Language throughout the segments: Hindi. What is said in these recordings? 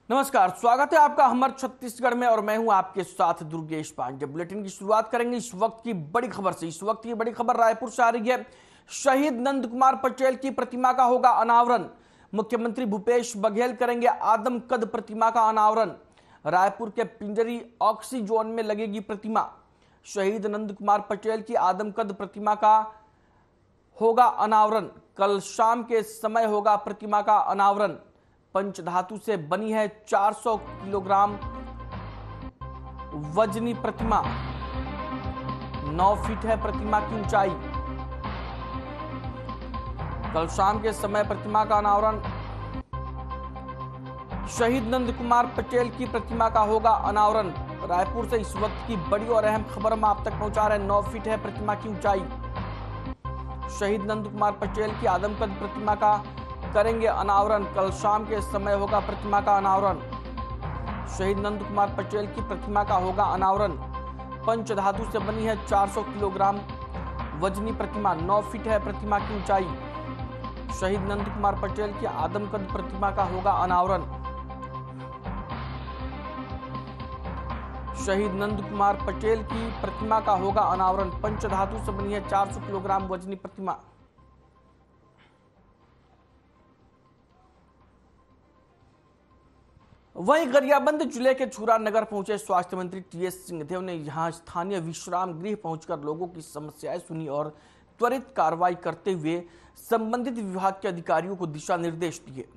नमस्कार, स्वागत है आपका हमर छत्तीसगढ़ में और मैं हूं आपके साथ दुर्गेश पांडे। बुलेटिन की शुरुआत करेंगे इस वक्त की बड़ी खबर से। इस वक्त की बड़ी खबर रायपुर से आ रही है। शहीद नंद कुमार पटेल की प्रतिमा का होगा अनावरण। मुख्यमंत्री भूपेश बघेल करेंगे आदमकद प्रतिमा का अनावरण। रायपुर के पिंजरी ऑक्सी जोन में लगेगी प्रतिमा। शहीद नंद कुमार पटेल की आदमकद प्रतिमा का होगा अनावरण। कल शाम के समय होगा प्रतिमा का अनावरण। पंचधातु से बनी है 400 किलोग्राम वजनी प्रतिमा। 9 फीट है प्रतिमा की ऊंचाई। कल शाम के समय प्रतिमा का अनावरण। शहीद नंद कुमार पटेल की प्रतिमा का होगा अनावरण। रायपुर से इस वक्त की बड़ी और अहम खबर हम आप तक पहुंचा रहे हैं। 9 फीट है प्रतिमा की ऊंचाई। शहीद नंद कुमार पटेल की आदमकद प्रतिमा का करेंगे अनावरण। कल शाम के समय होगा प्रतिमा का अनावरण। शहीद नंद कुमार पटेल की प्रतिमा का होगा अनावरण। पंचधातु से बनी है 400 किलोग्राम वजनी प्रतिमा। 9 फीट है प्रतिमा की ऊंचाई। शहीद नंद कुमार पटेल की आदमकद प्रतिमा का होगा अनावरण। शहीद नंद कुमार पटेल की प्रतिमा का होगा अनावरण। पंचधातु से बनी है 400 किलोग्राम वजनी प्रतिमा। वहीं गरियाबंद जिले के छुरा नगर पहुंचे स्वास्थ्य मंत्री टीएस सिंहदेव ने यहां स्थानीय विश्राम गृह पहुंचकर लोगों की समस्याएं सुनी और त्वरित कार्रवाई करते हुए संबंधित विभाग के अधिकारियों को दिशा निर्देश दिए।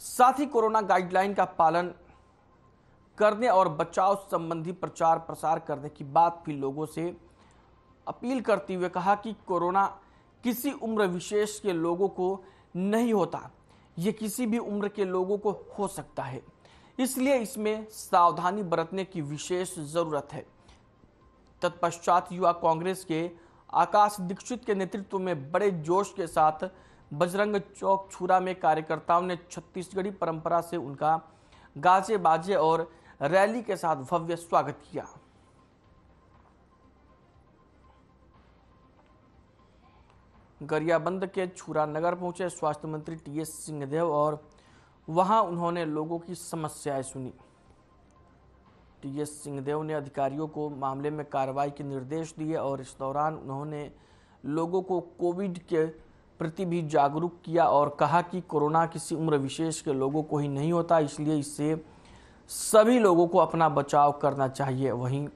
साथ ही कोरोना गाइडलाइन का पालन करने और बचाव संबंधी प्रचार प्रसार करने की बात भी लोगों से अपील करते हुए कहा कि कोरोना किसी उम्र विशेष के लोगों को नहीं होता, ये किसी भी उम्र के लोगों को हो सकता है, इसलिए इसमें सावधानी बरतने की विशेष जरूरत है। तत्पश्चात युवा कांग्रेस के आकाश दीक्षित के नेतृत्व में बड़े जोश के साथ बजरंग चौक छुरा में कार्यकर्ताओं ने छत्तीसगढ़ी परंपरा से उनका गाजे बाजे और रैली के साथ भव्य स्वागत किया। गरियाबंद के छुरा नगर पहुंचे स्वास्थ्य मंत्री टीएस सिंहदेव और वहां उन्होंने लोगों की समस्याएं सुनी। टीएस सिंहदेव ने अधिकारियों को मामले में कार्रवाई के निर्देश दिए और इस दौरान उन्होंने लोगों को कोविड के प्रति भी जागरूक किया और कहा कि कोरोना किसी उम्र विशेष के लोगों को ही नहीं होता, इसलिए इससे सभी लोगों को अपना बचाव करना चाहिए। वहीं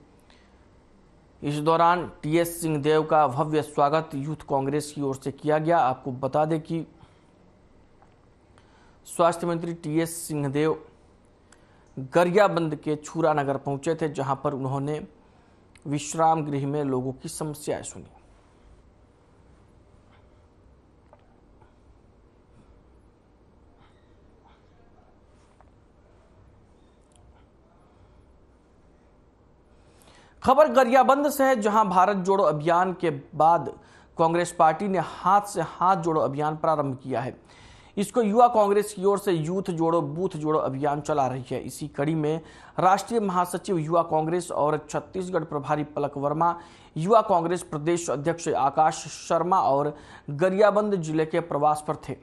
इस दौरान टीएस सिंहदेव का भव्य स्वागत यूथ कांग्रेस की ओर से किया गया। आपको बता दें कि स्वास्थ्य मंत्री टीएस सिंहदेव गरियाबंद के छुरा नगर पहुंचे थे, जहां पर उन्होंने विश्राम गृह में लोगों की समस्याएं सुनी। खबर गरियाबंद से है, जहां भारत जोड़ो अभियान के बाद कांग्रेस पार्टी ने हाथ से हाथ जोड़ो अभियान प्रारंभ किया है। इसको युवा कांग्रेस की ओर से यूथ जोड़ो बूथ जोड़ो अभियान चला रही है। इसी कड़ी में राष्ट्रीय महासचिव युवा कांग्रेस और छत्तीसगढ़ प्रभारी पलक वर्मा, युवा कांग्रेस प्रदेश अध्यक्ष आकाश शर्मा और गरियाबंद जिले के प्रवास पर थे।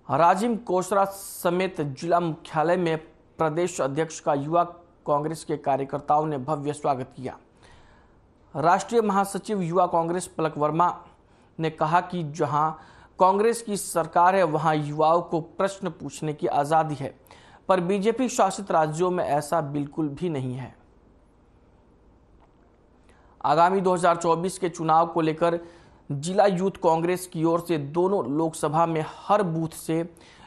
राजिम कोसरा समेत जिला मुख्यालय में प्रदेश अध्यक्ष का युवा कांग्रेस के कार्यकर्ताओं ने भव्य स्वागत किया। राष्ट्रीय महासचिव युवा कांग्रेस पलक वर्मा ने कहा कि जहां कांग्रेस की सरकार है वहां युवाओं को प्रश्न पूछने की आजादी है, पर बीजेपी शासित राज्यों में ऐसा बिल्कुल भी नहीं है। आगामी 2024 के चुनाव को लेकर जिला यूथ कांग्रेस की ओर से दोनों लोकसभा में हर बूथ से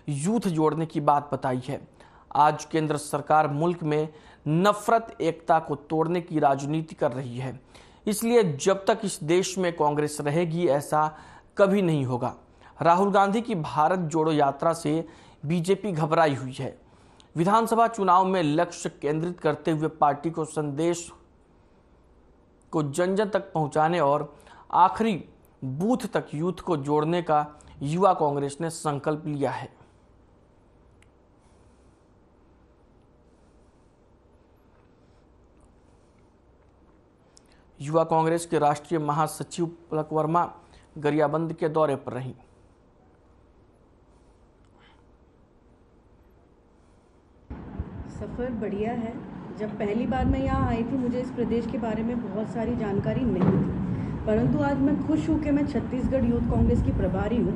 यूथ जोड़ने की बात बताई है। आज केंद्र सरकार मुल्क में नफरत एकता को तोड़ने की राजनीति कर रही है, इसलिए जब तक इस देश में कांग्रेस रहेगी ऐसा कभी नहीं होगा। राहुल गांधी की भारत जोड़ो यात्रा से बीजेपी घबराई हुई है। विधानसभा चुनाव में लक्ष्य केंद्रित करते हुए पार्टी को संदेश को जन जन तक पहुंचाने और आखिरी बूथ तक यूथ को जोड़ने का युवा कांग्रेस ने संकल्प लिया है। युवा कांग्रेस के राष्ट्रीय महासचिव पलक वर्मा गरियाबंद के दौरे पर रहीं। बढ़िया है। जब पहली बार मैं यहाँ आई थी मुझे इस प्रदेश के बारे में बहुत सारी जानकारी नहीं थी, परंतु आज मैं खुश हूँ कि मैं छत्तीसगढ़ यूथ कांग्रेस की प्रभारी हूँ।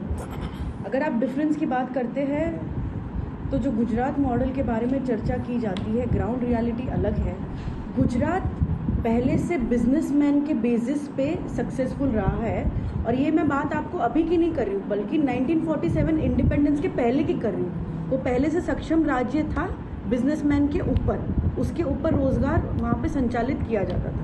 अगर आप डिफरेंस की बात करते हैं तो जो गुजरात मॉडल के बारे में चर्चा की जाती है, ग्राउंड रियलिटी अलग है। गुजरात पहले से बिजनेसमैन के बेसिस पे सक्सेसफुल रहा है, और ये मैं बात आपको अभी की नहीं कर रही हूँ बल्कि 1947 इंडिपेंडेंस के पहले की कर रही हूँ। वो पहले से सक्षम राज्य था बिजनेसमैन के ऊपर, उसके ऊपर रोजगार वहाँ पे संचालित किया जाता था।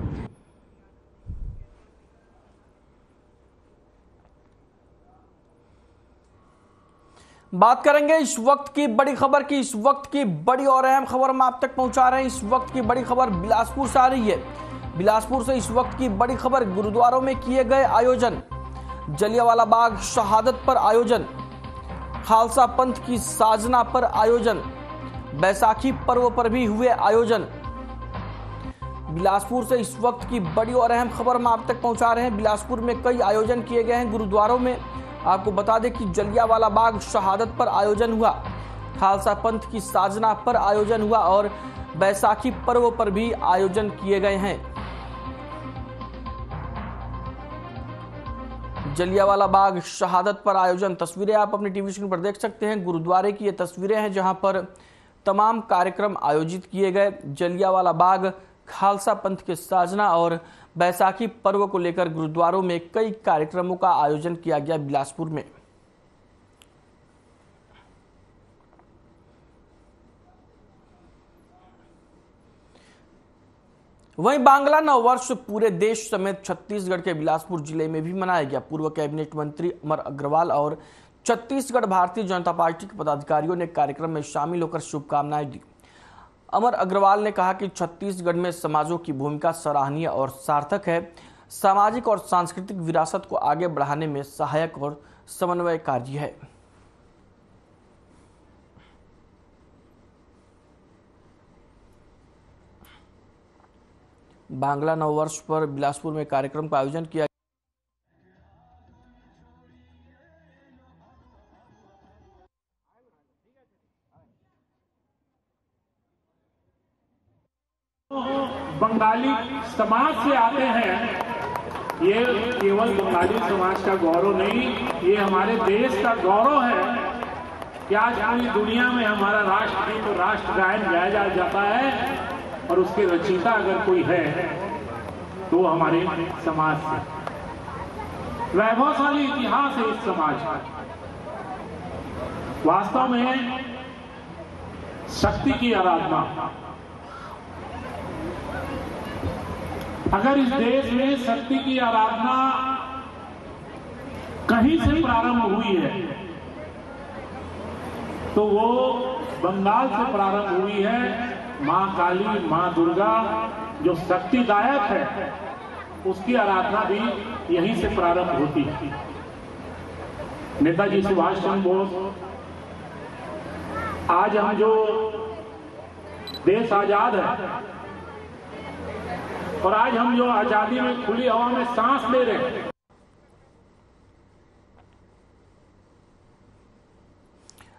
बात करेंगे इस वक्त की बड़ी खबर की। इस वक्त की बड़ी और अहम खबर हम आप तक पहुंचा रहे हैं। इस वक्त की बड़ी खबर बिलासपुर से आ रही है। बिलासपुर से इस वक्त की बड़ी खबर, गुरुद्वारों में किए गए आयोजन, जलियांवाला बाग शहादत पर आयोजन, खालसा पंथ की साजना पर आयोजन, बैसाखी पर्व पर भी हुए आयोजन। बिलासपुर से इस वक्त की बड़ी और अहम खबर हम आप तक पहुंचा रहे हैं। बिलासपुर में कई आयोजन किए गए हैं गुरुद्वारों में। आपको बता दें कि जलियांवाला बाग शहादत पर आयोजन हुआ, खालसा पंथ की साजना पर आयोजन हुआ और बैसाखी पर्व पर भी आयोजन किए गए हैं। जलियांवाला बाग शहादत पर आयोजन, तस्वीरें आप अपनी टीवी स्क्रीन पर देख सकते हैं। गुरुद्वारे की ये तस्वीरें हैं जहां पर तमाम कार्यक्रम आयोजित किए गए। जलियांवाला बाग खालसा पंथ के साजना और बैसाखी पर्व को लेकर गुरुद्वारों में कई कार्यक्रमों का आयोजन किया गया बिलासपुर में। वहीं बांग्ला नववर्ष पूरे देश समेत छत्तीसगढ़ के बिलासपुर जिले में भी मनाया गया। पूर्व कैबिनेट मंत्री अमर अग्रवाल और छत्तीसगढ़ भारतीय जनता पार्टी के पदाधिकारियों ने कार्यक्रम में शामिल होकर शुभकामनाएं दी। अमर अग्रवाल ने कहा कि छत्तीसगढ़ में समाजों की भूमिका सराहनीय और सार्थक है। सामाजिक और सांस्कृतिक विरासत को आगे बढ़ाने में सहायक और समन्वयकारी है। बांग्ला नववर्ष पर बिलासपुर में कार्यक्रम का आयोजन किया। बंगाली समाज से आते हैं, ये केवल बंगाली समाज का गौरव नहीं, ये हमारे देश का गौरव है कि आज पूरी दुनिया में हमारा राष्ट्रगीत और राष्ट्रगायन गाया जाता है और उसके रचयिता अगर कोई है तो हमारे समाज से। वैभवशाली इतिहास है इस समाज का। वास्तव में शक्ति की आराधना, अगर इस देश में शक्ति की आराधना कहीं से प्रारंभ हुई है तो वो बंगाल से प्रारंभ हुई है। मां काली, मां दुर्गा जो शक्तिदायक है, उसकी आराधना भी यहीं से प्रारंभ होती है। नेताजी सुभाष चंद्र बोस, आज हम जो देश आजाद है और आज हम जो आजादी में खुली हवा में सांस ले रहे हैं।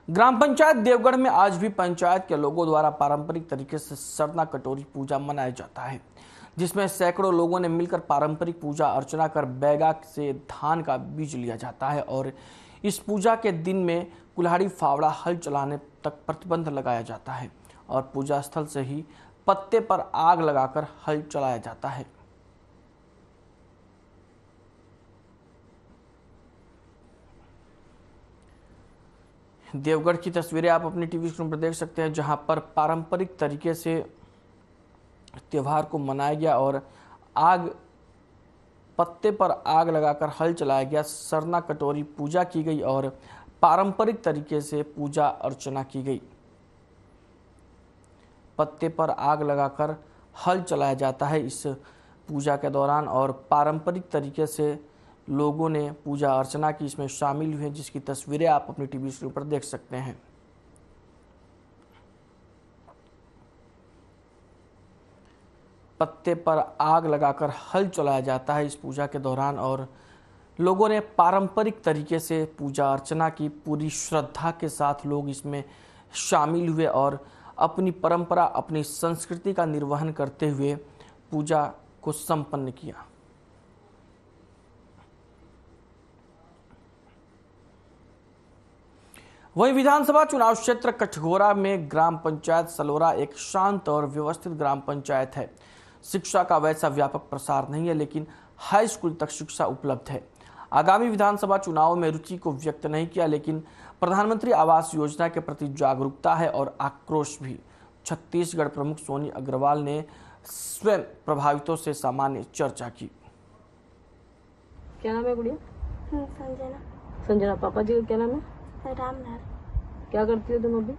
ग्राम पंचायत देवगढ़ में आज भी पंचायत के लोगों द्वारा पारंपरिक तरीके से सरना कटोरी पूजा मनाया जाता है, जिसमें सैकड़ों लोगों ने मिलकर पारंपरिक पूजा अर्चना कर बैगा से धान का बीज लिया जाता है और इस पूजा के दिन में कुल्हाड़ी फावड़ा हल चलाने तक प्रतिबंध लगाया जाता है और पूजा स्थल से ही पत्ते पर आग लगाकर हल चलाया जाता है। देवगढ़ की तस्वीरें आप अपनी टीवी स्क्रीन पर देख सकते हैं, जहां पर पारंपरिक तरीके से त्योहार को मनाया गया और पत्ते पर आग लगाकर हल चलाया गया। सरना कटोरी पूजा की गई और पारंपरिक तरीके से पूजा अर्चना की गई। पत्ते पर आग लगाकर हल चलाया जाता है इस पूजा के दौरान और पारंपरिक तरीके से लोगों ने पूजा अर्चना की, इसमें शामिल हुए, जिसकी तस्वीरें आप अपनी टीवी स्क्रीन पर देख सकते हैं। पत्ते पर आग लगाकर हल चलाया जाता है इस पूजा के दौरान और लोगों ने पारंपरिक तरीके से पूजा अर्चना की। पूरी श्रद्धा के साथ लोग इसमें शामिल हुए और अपनी परंपरा, अपनी संस्कृति का निर्वहन करते हुए पूजा को संपन्न किया। वहीं विधानसभा चुनाव क्षेत्र कठघोरा में ग्राम पंचायत सलोरा एक शांत और व्यवस्थित ग्राम पंचायत है। शिक्षा का वैसा व्यापक प्रसार नहीं है, लेकिन हाई स्कूल तक शिक्षा उपलब्ध है। आगामी विधानसभा चुनाव में रुचि को व्यक्त नहीं किया, लेकिन प्रधानमंत्री आवास योजना के प्रति जागरूकता है और आक्रोश भी। छत्तीसगढ़ प्रमुख सोनी अग्रवाल ने स्वयं प्रभावितों से सामान्य चर्चा की। क्या नाम है गुड़िया? संजना। संजना। पापा जी का क्या नाम है? रामलाल। क्या करती हो तुम अभी?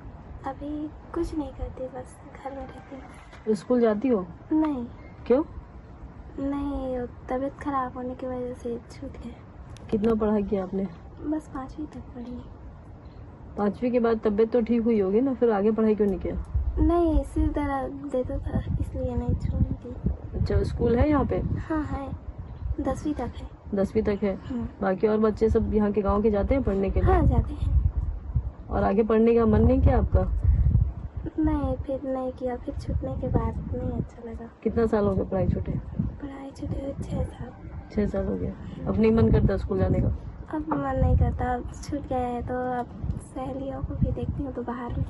अभी कुछ नहीं करती, बस घर में रहती हूँ। स्कूल जाती हो? नहीं। क्यों? नहीं, तबीयत खराब होने की वजह से छूट गए। कितना पढ़ाई किया आपने? बस 5वीं तक पढ़ी। 5वीं के बाद तबीयत तो ठीक हुई होगी ना, फिर आगे पढ़ाई क्यों नहीं किया? नहीं, इसी तरह देता था इसलिए नहीं छोड़ी। अच्छा, स्कूल है यहाँ पे? हाँ है, 10वीं तक है। 10वीं तक है। बाकी और बच्चे सब यहाँ के गांव के जाते हैं पढ़ने के लिए? हाँ जाते हैं। और आगे पढ़ने का मन नहीं किया आपका? नहीं, फिर नहीं किया। फिर छूटने के बाद नहीं अच्छा लगा। कितना साल हो गया पढ़ाई छूटे? पढ़ाई छूटे 6 साल। 6 साल हो गया। अब नहीं मन करता स्कूल जाने का? अब मन नहीं करता, अब छूट गया है तो अब सहेलियों को भी देखती हूँ तो बाहर में।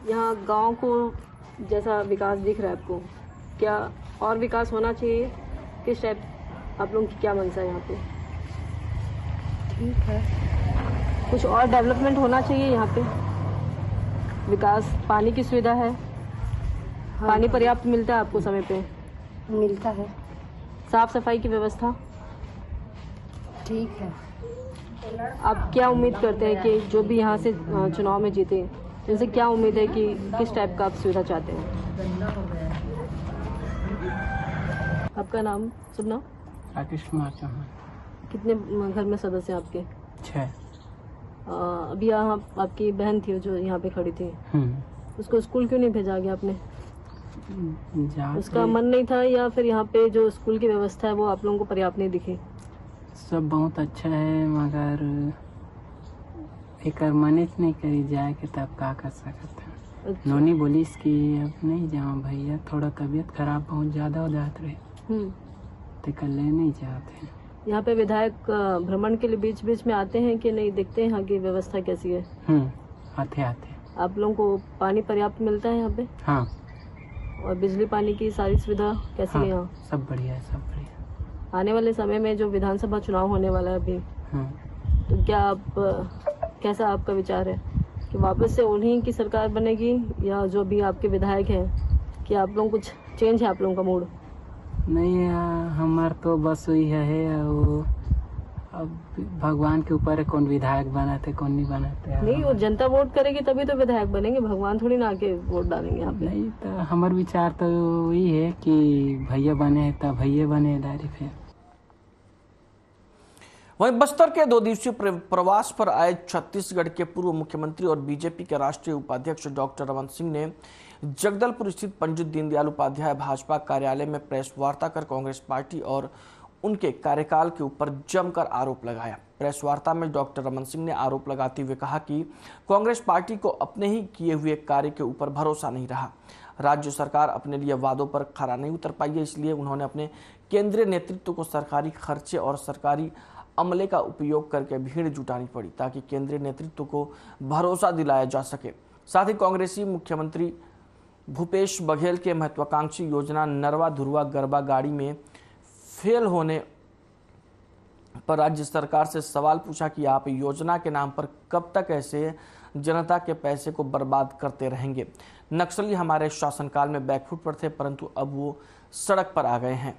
यहाँ गांव को जैसा विकास दिख रहा है आपको, क्या और विकास होना चाहिए? किस टाइप आप लोगों की क्या मनसा है यहाँ पे? ठीक है, कुछ और डेवलपमेंट होना चाहिए यहाँ पे? विकास, पानी की सुविधा है? हाँ, पानी पर्याप्त मिलता है आपको समय पे? मिलता है। साफ सफाई की व्यवस्था ठीक है। आप क्या उम्मीद करते हैं कि जो भी यहाँ से चुनाव में जीते, उनसे क्या उम्मीद है कि किस टाइप का आप सुविधा चाहते हैं? आपका नाम? शुभ नाम? राकेश कुमार चौहान। कितने घर में सदस्य हैं आपके? 6। अभी यहाँ आपकी बहन थी जो यहाँ पे खड़ी थी, उसको स्कूल क्यों नहीं भेजा गया आपने? उसका मन नहीं था या फिर यहाँ पे जो स्कूल की व्यवस्था है वो आप लोगों को पर्याप्त नहीं दिखी? सब बहुत अच्छा है, मगर एक मैनेज नहीं करी जाए कि तब का कर सकते हैं। अच्छा। नोनी बोली इसकी अब नहीं जाओ भैया, थोड़ा तबीयत खराब बहुत ज़्यादा हो जाते रहे तो कल ले नहीं जाते। यहाँ पे विधायक भ्रमण के लिए बीच बीच में आते हैं कि नहीं? देखते हैं यहाँ की व्यवस्था कैसी है? आते आप लोगों को पानी पर्याप्त मिलता है यहाँ पे? हाँ। और बिजली पानी की सारी सुविधा कैसी है यहाँ? सब बढ़िया है, सब बढ़िया। आने वाले समय में जो विधानसभा चुनाव होने वाला है अभी, तो क्या आप कैसा आपका विचार है कि वापस से उन्हीं की सरकार बनेगी या जो भी आपके विधायक हैं, कि आप लोगों कुछ चेंज है आप लोगों का मूड? नहीं, हमार तो बस वही है, वो अब भगवान के ऊपर है कौन विधायक बनाते कौन नहीं बनाते। नहीं, वो जनता वोट करेगी तभी तो विधायक बनेंगे, भगवान थोड़ी ना आके वोट डालेंगे यहाँ पे। नहीं, तो हमारा विचार तो वही है कि भैया बने तब भैया बने डायरेक्ट है। वहीं बस्तर के 2 दिवसीय प्रवास पर आए छत्तीसगढ़ के पूर्व मुख्यमंत्री और बीजेपी के राष्ट्रीय उपाध्यक्ष डॉक्टर रमन सिंह ने जगदलपुर स्थित पंडित दीनदयाल उपाध्याय भाजपा कार्यालय में प्रेस वार्ता कर कांग्रेस पार्टी और उनके कार्यकाल के ऊपर जमकर आरोप लगाया। प्रेस वार्ता में डॉक्टर रमन सिंह ने आरोप लगाते हुए कहा कि कांग्रेस पार्टी को अपने ही किए हुए कार्य के ऊपर भरोसा नहीं रहा। राज्य सरकार अपने लिए वादों पर खरा नहीं उतर पाई है, इसलिए उन्होंने अपने केंद्रीय नेतृत्व को सरकारी खर्चे और सरकारी अमले का उपयोग करके भीड़ जुटानी पड़ी ताकि केंद्रीय नेतृत्व को भरोसा दिलाया जा सके। साथ ही कांग्रेसी मुख्यमंत्री भूपेश बघेल के महत्वाकांक्षी योजना नरवा धुरवा गरबा गाड़ी में फेल होने पर राज्य सरकार से सवाल पूछा कि आप योजना के नाम पर कब तक ऐसे जनता के पैसे को बर्बाद करते रहेंगे। नक्सली हमारे शासनकाल में बैकफुट पर थे, परंतु अब वो सड़क पर आ गए हैं।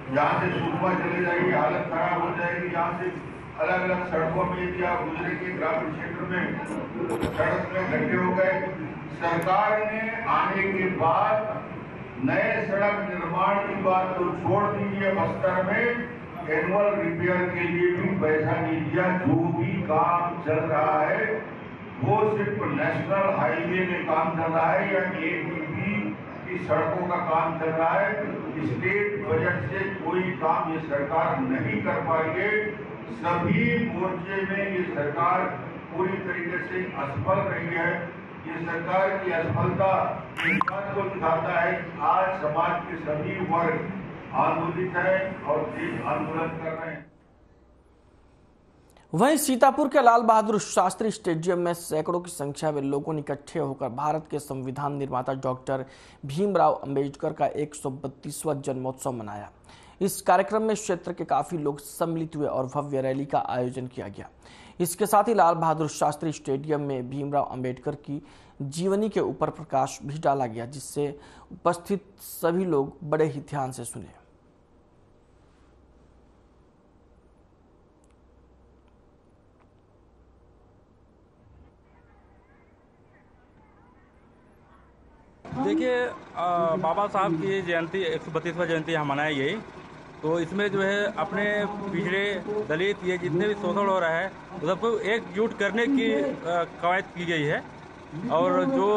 यहाँ से सुबह चले जाएगी, हालत खराब हो जाएगी। यहाँ से अलग अलग सड़कों में या गुजरेगी, ग्रामीण क्षेत्र में सड़क में गड्ढे हो गए। सरकार ने आने के बाद नए सड़क निर्माण की बात तो छोड़ दीजिए, बस्तर में एनुअल रिपेयर के लिए भी पैसा नहीं दिया। जो भी काम चल रहा है वो सिर्फ नेशनल हाईवे में काम चल रहा है या ATP की की सड़कों का काम चल रहा है। स्टेट बजट से कोई काम ये सरकार नहीं कर पाई है। सभी मोर्चे में ये सरकार पूरी तरीके से असफल रही है। ये सरकार की असफलता इस बात को दिखाता है कि आज समाज के सभी वर्ग आंदोलित है और देश आंदोलन कर रहे हैं। वहीं सीतापुर के लाल बहादुर शास्त्री स्टेडियम में सैकड़ों की संख्या में लोगों ने इकट्ठे होकर भारत के संविधान निर्माता डॉक्टर भीमराव अंबेडकर का 132वां जन्मोत्सव मनाया। इस कार्यक्रम में क्षेत्र के काफी लोग सम्मिलित हुए और भव्य रैली का आयोजन किया गया। इसके साथ ही लाल बहादुर शास्त्री स्टेडियम में भीमराव अंबेडकर की जीवनी के ऊपर प्रकाश भी डाला गया, जिससे उपस्थित सभी लोग बड़े ही ध्यान से सुने। देखिए, बाबा साहब की जयंती 132वां जयंती यहाँ मनाई गई, तो इसमें जो है अपने पिछड़े दलित ये जितने भी शोषण हो रहा है सबको एकजुट करने की कवायद की गई है। और जो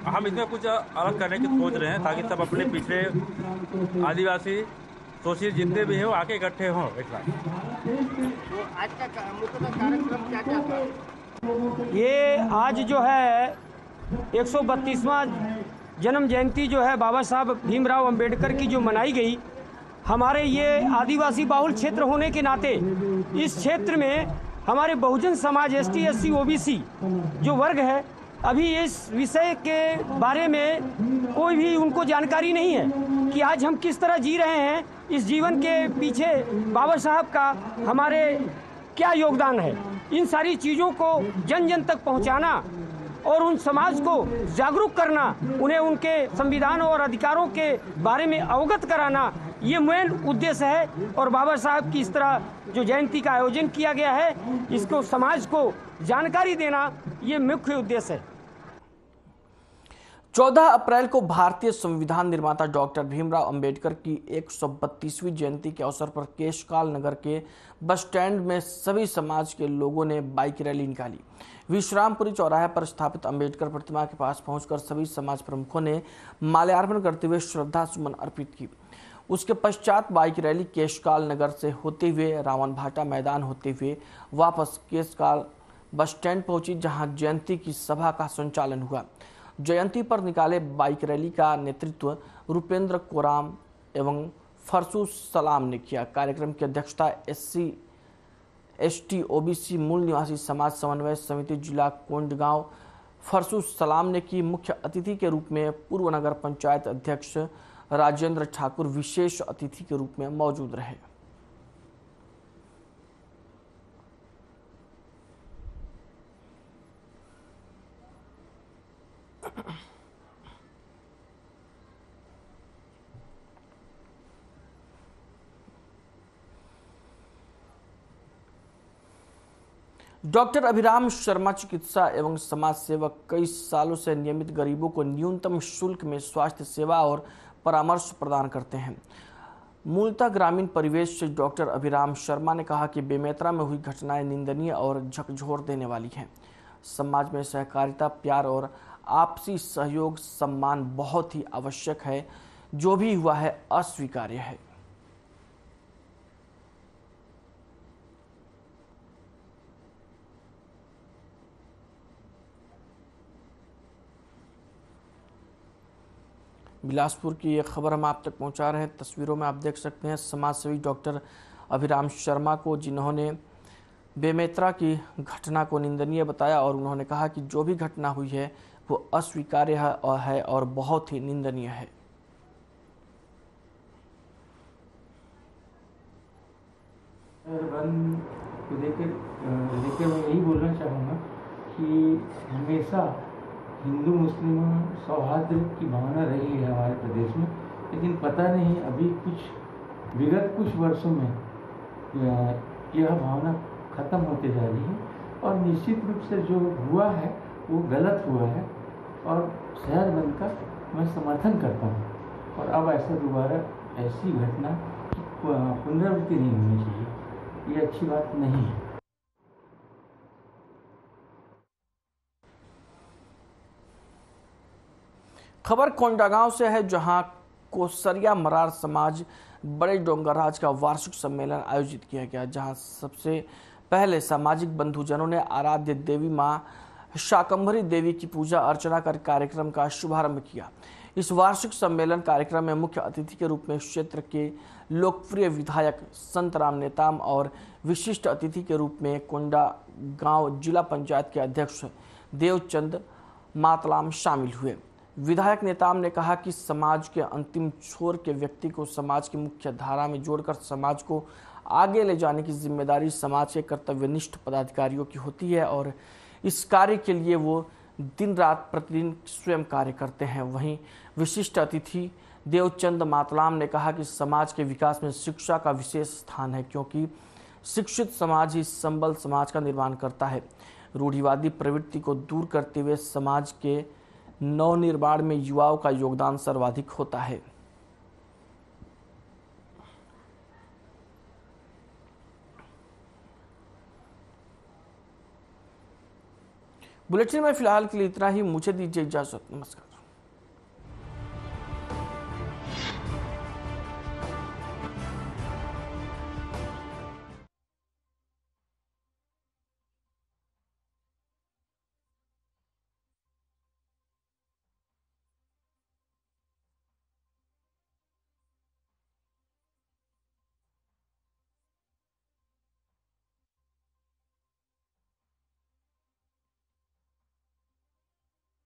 हम इसमें कुछ अलग करने की सोच रहे हैं ताकि सब अपने पिछड़े आदिवासी शोषित जितने भी हैं वो आके इकट्ठे हों एक साथ। तो आज का मुख्य कार्यक्रम क्या क्या था? ये आज जो है 132वां जन्म जयंती जो है बाबा साहब भीमराव अंबेडकर की जो मनाई गई, हमारे ये आदिवासी बाहुल क्षेत्र होने के नाते इस क्षेत्र में हमारे Bahujan Samaj ST SC OBC जो वर्ग है, अभी इस विषय के बारे में कोई भी उनको जानकारी नहीं है कि आज हम किस तरह जी रहे हैं। इस जीवन के पीछे बाबा साहब का हमारे क्या योगदान है, इन सारी चीज़ों को जन जन तक पहुंचाना और उन समाज को जागरूक करना, उन्हें उनके संविधान और अधिकारों के बारे में अवगत कराना, ये मेन उद्देश्य है। और बाबा साहब की इस तरह जो जयंती का आयोजन किया गया है, इसको समाज को जानकारी देना, ये मुख्य उद्देश्य है। 14 अप्रैल को भारतीय संविधान निर्माता डॉक्टर भीमराव अंबेडकर की 132वीं जयंती के अवसर पर केशकाल नगर के बस स्टैंड में सभी समाज के लोगों ने बाइक रैली निकाली। विश्रामपुरी चौराहे पर स्थापित अंबेडकर प्रतिमा के पास पहुंचकर सभी समाज प्रमुखों ने माल्यार्पण करते हुए श्रद्धा सुमन अर्पित की। उसके पश्चात बाइक रैली केशकाल नगर से होते हुए रावण भाटा मैदान होते हुए वापस केशकाल बस स्टैंड पहुंची, जहां जयंती की सभा का संचालन हुआ। जयंती पर निकाले बाइक रैली का नेतृत्व रूपेंद्र कोराम एवं फरसू सलाम ने किया। कार्यक्रम की अध्यक्षता SC ST OBC मूल निवासी समाज समन्वय समिति जिला कोंडगांव फरसू सलाम ने की। मुख्य अतिथि के रूप में पूर्व नगर पंचायत अध्यक्ष राजेंद्र ठाकुर विशेष अतिथि के रूप में मौजूद रहे। डॉक्टर अभिराम शर्मा चिकित्सा एवं समाज सेवक कई सालों से नियमित गरीबों को न्यूनतम शुल्क में स्वास्थ्य सेवा और परामर्श प्रदान करते हैं। मूलतः ग्रामीण परिवेश से डॉक्टर अभिराम शर्मा ने कहा कि बेमेतरा में हुई घटनाएं निंदनीय और झकझोर देने वाली हैं। समाज में सहकारिता, प्यार और आपसी सहयोग, सम्मान बहुत ही आवश्यक है। जो भी हुआ है अस्वीकार्य है। बिलासपुर की ये खबर हम आप तक पहुंचा रहे हैं। तस्वीरों में आप देख सकते हैं समाजसेवी डॉक्टर अभिराम शर्मा को, जिन्होंने बेमेतरा की घटना को निंदनीय बताया और उन्होंने कहा कि जो भी घटना हुई है वो अस्वीकार्य है और बहुत ही निंदनीय है। को लेकर मैं यही बोलना चाहूँगा कि हमेशा हिंदू मुस्लिम सौहार्द की भावना रही है हमारे प्रदेश में, लेकिन पता नहीं अभी विगत कुछ वर्षों में यह भावना खत्म होते जा रही है। और निश्चित रूप से जो हुआ है वो गलत हुआ है और शहर बंद का मैं समर्थन करता हूँ। और अब ऐसा दोबारा ऐसी घटना की पुनरावृत्ति नहीं होनी चाहिए, ये अच्छी बात नहीं है। खबर कोंडागांव से है, जहां कोसरिया मरार समाज बड़े डोंगरराज का वार्षिक सम्मेलन आयोजित किया गया, जहां सबसे पहले सामाजिक बंधुजनों ने आराध्य देवी मां शाकंभरी देवी की पूजा अर्चना कर कार्यक्रम का शुभारंभ किया। इस वार्षिक सम्मेलन कार्यक्रम में मुख्य अतिथि के रूप में क्षेत्र के लोकप्रिय विधायक संतराम नेताम और विशिष्ट अतिथि के रूप में कोंडागांव जिला पंचायत के अध्यक्ष देवचंद मातलाम शामिल हुए। विधायक नेताम ने कहा कि समाज के अंतिम छोर के व्यक्ति को समाज की मुख्य धारा में जोड़कर समाज को आगे ले जाने की जिम्मेदारी समाज के कर्तव्यनिष्ठ पदाधिकारियों की होती है और इस कार्य के लिए वो दिन रात प्रतिदिन स्वयं कार्य करते हैं। वहीं विशिष्ट अतिथि देवचंद मातलाम ने कहा कि समाज के विकास में शिक्षा का विशेष स्थान है, क्योंकि शिक्षित समाज ही संबल समाज का निर्माण करता है। रूढ़िवादी प्रवृत्ति को दूर करते हुए समाज के नवनिर्माण में युवाओं का योगदान सर्वाधिक होता है। बुलेटिन में फिलहाल के लिए इतना ही। मुझे दीजिए इजाजत। नमस्कार।